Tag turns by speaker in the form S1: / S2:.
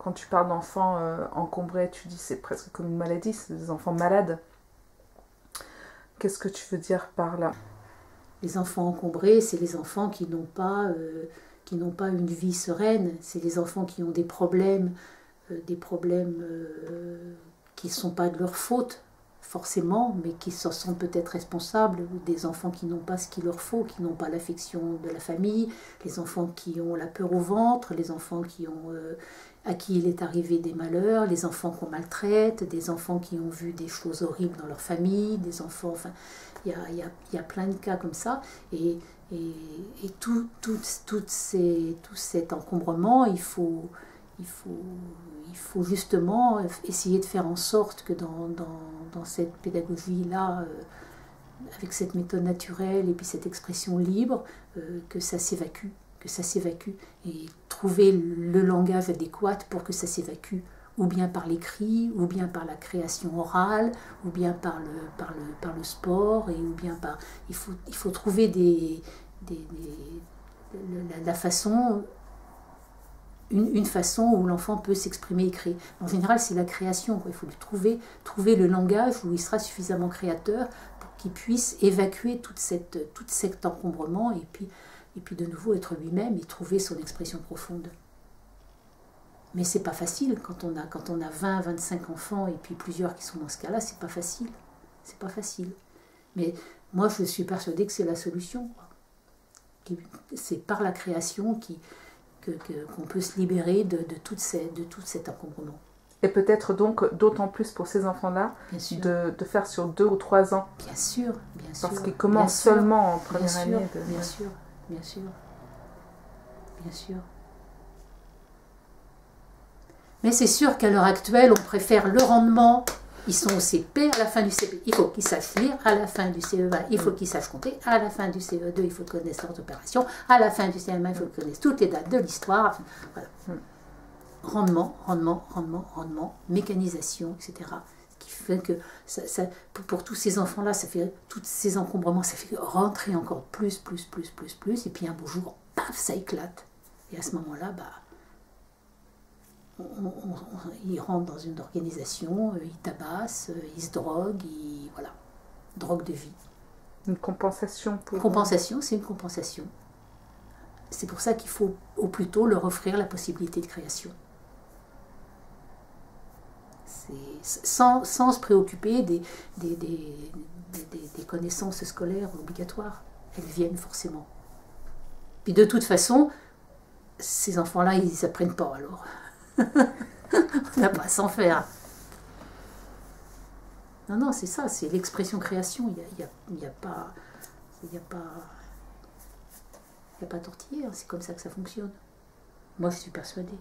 S1: quand tu parles d'enfants encombrés, tu dis c'est presque comme une maladie, c'est des enfants malades. Qu'est-ce que tu veux dire par là?
S2: Les enfants encombrés, c'est les enfants qui n'ont pas une vie sereine. C'est les enfants qui ont des problèmes qui ne sont pas de leur faute, forcément, mais qui s'en sont peut-être responsables. Des enfants qui n'ont pas ce qu'il leur faut, qui n'ont pas l'affection de la famille, les enfants qui ont la peur au ventre, les enfants à qui il est arrivé des malheurs, les enfants qu'on maltraite, des enfants qui ont vu des choses horribles dans leur famille, des enfants... Enfin, il y a plein de cas comme ça. Et tout cet encombrement, il faut justement essayer de faire en sorte que dans cette pédagogie-là, avec cette méthode naturelle et puis cette expression libre, que ça s'évacue, et trouver le langage adéquat pour que ça s'évacue, ou bien par l'écrit, ou bien par la création orale, ou bien par le sport, ou bien par... Il faut trouver la façon... Une façon où l'enfant peut s'exprimer et créer. En général, c'est la création. Il faut lui trouver le langage où il sera suffisamment créateur pour qu'il puisse évacuer tout cet encombrement et puis de nouveau être lui-même et trouver son expression profonde. Mais c'est pas facile quand on a 20, 25 enfants et puis plusieurs qui sont dans ce cas-là, c'est pas facile. C'est pas facile. Mais moi, je suis persuadée que c'est la solution. C'est par la création qu'on peut se libérer de tout cet encombrement.
S1: Et peut-être donc d'autant plus pour ces enfants-là de faire sur 2 ou 3 ans.
S2: Bien sûr.
S1: Parce qu'ils commencent seulement en première année.
S2: Bien sûr. Mais c'est sûr qu'à l'heure actuelle, on préfère le rendement. Ils sont au CP à la fin du CP. Il faut qu'ils sachent lire à la fin du CE1. Il faut qu'ils sachent compter à la fin du CE2. Il faut qu'ils connaissent leurs opérations. À la fin du CM1, il faut qu'ils connaissent toutes les dates de l'histoire. Voilà. Rendement, mécanisation, etc. Ce qui fait que pour tous ces enfants-là, ça fait tous ces encombrements, ça fait rentrer encore plus. Et puis un beau jour, paf, ça éclate. Et à ce moment-là, ils rentrent dans une organisation, ils tabassent, ils se droguent, voilà, drogue de vie.
S1: Une compensation pour...
S2: Compensation, c'est une compensation. C'est pour ça qu'il faut au plus tôt leur offrir la possibilité de création. Sans se préoccuper des connaissances scolaires obligatoires. Elles viennent forcément. Puis de toute façon, ces enfants-là, ils n'apprennent pas alors. On n'a pas à s'en faire. Non, c'est ça, c'est l'expression création. Il n'y a pas tortillère, c'est comme ça que ça fonctionne. Moi, je suis persuadée.